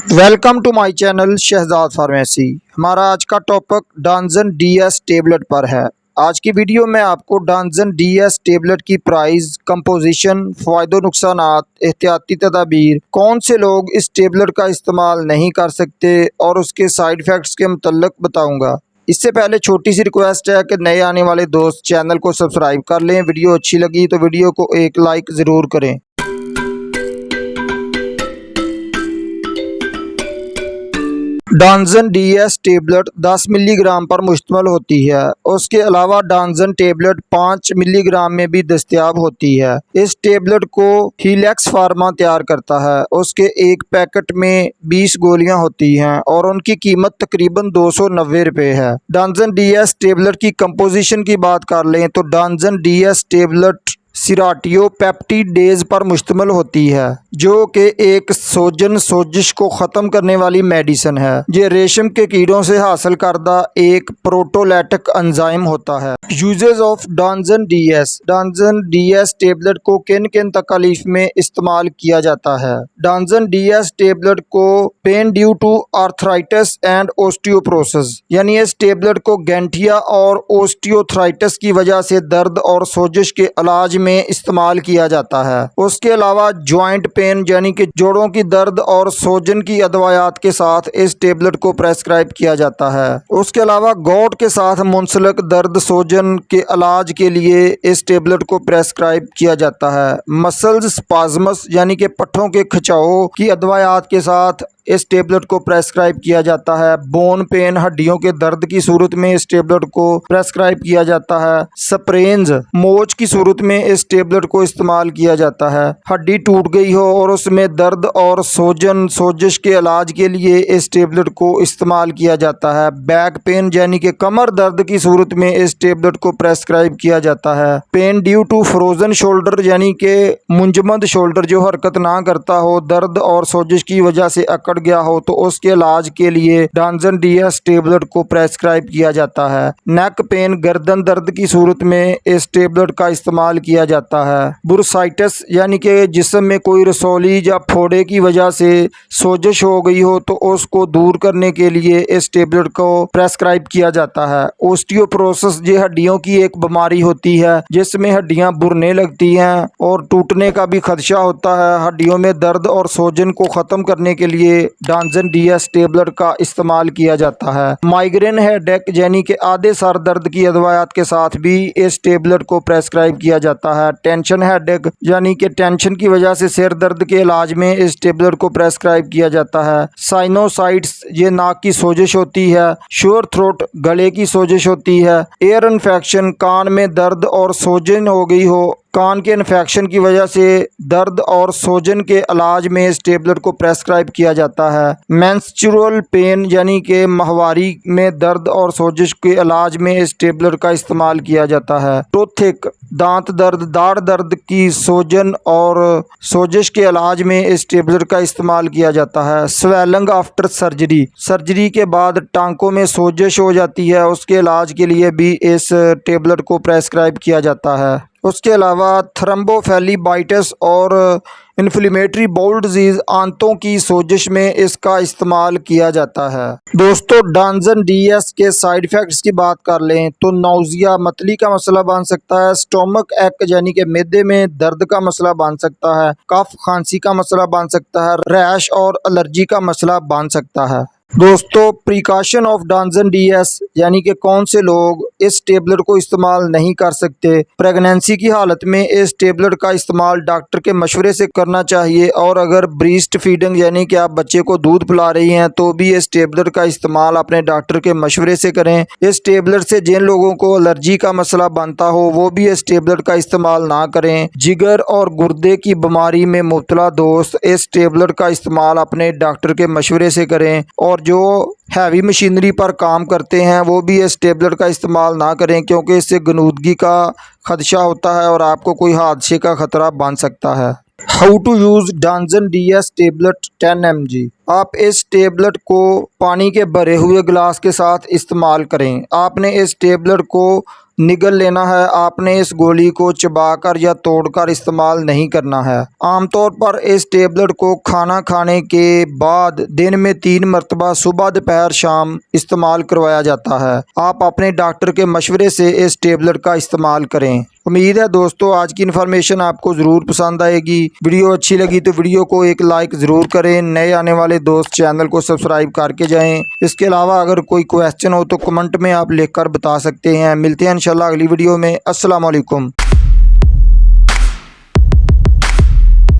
Welcome to my channel Shahzad pharmacy. हमारा आज का टॉपिक डांजन डीएस टेबलेट पर है। आज की वीडियो में आपको डांजन डीएस टेबलेट की प्राइस, कंपोजिशन, फ़ायदे नुकसानात, एहतियाती तदाबीर, कौन से लोग इस टेबलेट का इस्तेमाल नहीं कर सकते और उसके साइड इफ़ेक्ट्स के मुतल्लिक बताऊंगा। इससे पहले छोटी सी रिक्वेस्ट है कि नए आने वाले दोस्त चैनल को सब्सक्राइब कर लें। वीडियो अच्छी लगी तो वीडियो को एक लाइक ज़रूर करें। डांजन डीएस टेबलेट 10 मिलीग्राम पर मुश्तमिल होती है। उसके अलावा डांजन टेबलेट 5 मिलीग्राम में भी दस्तयाब होती है। इस टेबलेट को हीलेक्स फार्मा तैयार करता है। उसके एक पैकेट में 20 गोलियां होती हैं और उनकी कीमत तकरीबन 290 रुपये है। डांजन डीएस टेबलेट की कंपोजिशन की बात कर लें तो डांजन डीएस टेबलेट सीराटियोपेप्टिडेज पर मुश्तमिल होती है, जो कि एक सोजिश को ख़त्म करने वाली मेडिसिन है। ये रेशम के कीड़ों से हासिल करदा एक प्रोटोलैटिक एंजाइम होता है। Uses of Danzen DS tablet को किन किन तकलीफ में इस्तेमाल किया जाता है। डांजन डीएस टेबलेट को pain due to arthritis and osteoporosis, यानी इस टेबलेट को गैंठिया और ओस्टियोथराइटिस की वजह से दर्द और सोजिश के इलाज में इस्तेमाल किया जाता है। उसके अलावा जॉइंट पेन यानी कि जोड़ों की दर्द और सोजन की अदवायात के साथ इस टेबलेट को प्रेस्क्राइब किया जाता है। उसके अलावा गोट के साथ मुंसलिक दर्द सोजन के इलाज के लिए इस टेबलेट को प्रेस्क्राइब किया जाता है। मसल्स स्पाज्मस यानी कि पट्ठों के खिंचाव की अदवायात के साथ इस टेबलेट को प्रेस्क्राइब किया जाता है। बोन पेन, हड्डियों के दर्द की सूरत में इस टेबलेट को प्रेस्क्राइब किया जाता है। स्प्रेन्स, मोच की सूरत में इस टेबलेट को इस्तेमाल किया जाता है। हड्डी टूट गई हो और उसमें दर्द और सोजिश के इलाज के लिए इस टेबलेट को इस्तेमाल किया जाता है। बैक पेन यानी कि कमर दर्द की सूरत में इस टेबलेट को प्रेस्क्राइब किया जाता है। Pain due to frozen shoulder यानी कि मुंजमद शोल्डर जो हरकत ना करता हो, दर्द और सोजिश की वजह से अकड़ गया हो, तो उसके इलाज के लिए डांजन डीएस टेबलेट को प्रेस्क्राइब किया जाता है। नेक पेन, गर्दन दर्द की सूरत में इस टेबलेट का इस्तेमाल किया जाता है। बुरसाइटिस यानी कि जिस्म में कोई रसौली या फोड़े की वजह से सोजिश हो गई हो, तो उसको दूर करने के लिए इस टेबलेट को प्रेस्क्राइब किया जाता है। ओस्टियोप्रोसिस ये हड्डियों की एक बीमारी होती है जिसमें हड्डियां बुरने लगती हैं और टूटने का भी खदशा होता है। हड्डियों में दर्द और सोजन को ख़त्म करने के लिए डांजन डीएस टेबलेट का इस्तेमाल किया जाता है। माइग्रेन हेडेक यानी कि आधे सर दर्द की अदवायात के साथ भी इस टेबलेट को प्रेस्क्राइब किया जाता है। टेंशन हेडेक यानी कि टेंशन की वजह से सिर दर्द के इलाज में इस टेबलेट को प्रेस्क्राइब किया जाता है। साइनोसाइट्स ये नाक की सोजिश होती है। श्योर थ्रोट गले की सोजिश होती है। एयर इन्फेक्शन, कान में दर्द और सोजन हो गई हो, कान के इन्फेक्शन की वजह से दर्द और सोजन के इलाज में इस टेबलेट को प्रेस्क्राइब किया जाता है। मेंस्ट्रुअल पेन यानी कि माहवारी में दर्द और सोजिश के इलाज में इस टेबलेट का इस्तेमाल किया जाता है। टूथिक, दांत दर्द, दाढ़ दर्द की सोजन और सोजिश के इलाज में इस टेबलेट का इस्तेमाल किया जाता है। स्वेलिंग आफ्टर सर्जरी के बाद टांकों में सोजिश हो जाती है, उसके इलाज के लिए भी इस टेबलेट को प्रेस्क्राइब किया जाता है। उसके अलावा थ्रम्बोफेलिबाइटिस और इन्फ्लेमेटरी बाउल डिजीज़, आंतों की सोजिश में इसका इस्तेमाल किया जाता है। दोस्तों, डांजन डीएस के साइड इफ़ेक्ट्स की बात कर लें तो नौजिया, मतली का मसला बन सकता है। स्टोमक एक यानी कि मैदे में दर्द का मसला बन सकता है। कफ, खांसी का मसला बन सकता है। रैश और एलर्जी का मसला बन सकता है। दोस्तों, प्रिकॉशन ऑफ डांजन डीएस यानी कि कौन से लोग इस टेबलेट को इस्तेमाल नहीं कर सकते। प्रेगनेंसी की हालत में इस टेबलेट का इस्तेमाल डॉक्टर के मशवरे से करना चाहिए, और अगर ब्रीस्ट फीडिंग यानी कि आप बच्चे को दूध पिला रही हैं तो भी इस टेबलेट का इस्तेमाल अपने डॉक्टर के मशवरे से करें। इस टेबलेट से जिन लोगों को एलर्जी का मसला बनता हो वो भी इस टेबलेट का इस्तेमाल ना करें। जिगर और गुर्दे की बीमारी में मुब्तला दोस्त इस टेबलेट का इस्तेमाल अपने डॉक्टर के मशवरे से करें, और जो हैवी मशीनरी पर काम करते हैं वो भी इस टेबलेट का इस्तेमाल ना करें, क्योंकि इससे गनूदगी का खदशा होता है और आपको कोई हादसे का ख़तरा बन सकता है। How to use Danzen DS tablet 10 mg। आप इस टेबलेट को पानी के भरे हुए गिलास के साथ इस्तेमाल करें। आपने इस टेबलेट को निगल लेना है। आपने इस गोली को चबाकर या तोड़कर इस्तेमाल नहीं करना है। आमतौर पर इस टेबलेट को खाना खाने के बाद दिन में 3 मरतबा सुबह, दोपहर, शाम इस्तेमाल करवाया जाता है। आप अपने डॉक्टर के मशवरे से इस टेबलेट का इस्तेमाल करें। उम्मीद है दोस्तों आज की इन्फॉर्मेशन आपको ज़रूर पसंद आएगी। वीडियो अच्छी लगी तो वीडियो को एक लाइक ज़रूर करें। नए आने वाले दोस्त चैनल को सब्सक्राइब करके जाएं। इसके अलावा अगर कोई क्वेश्चन हो तो कमेंट में आप लिखकर बता सकते हैं। मिलते हैं इंशाल्लाह अगली वीडियो में। अस्सलाम वालेकुम।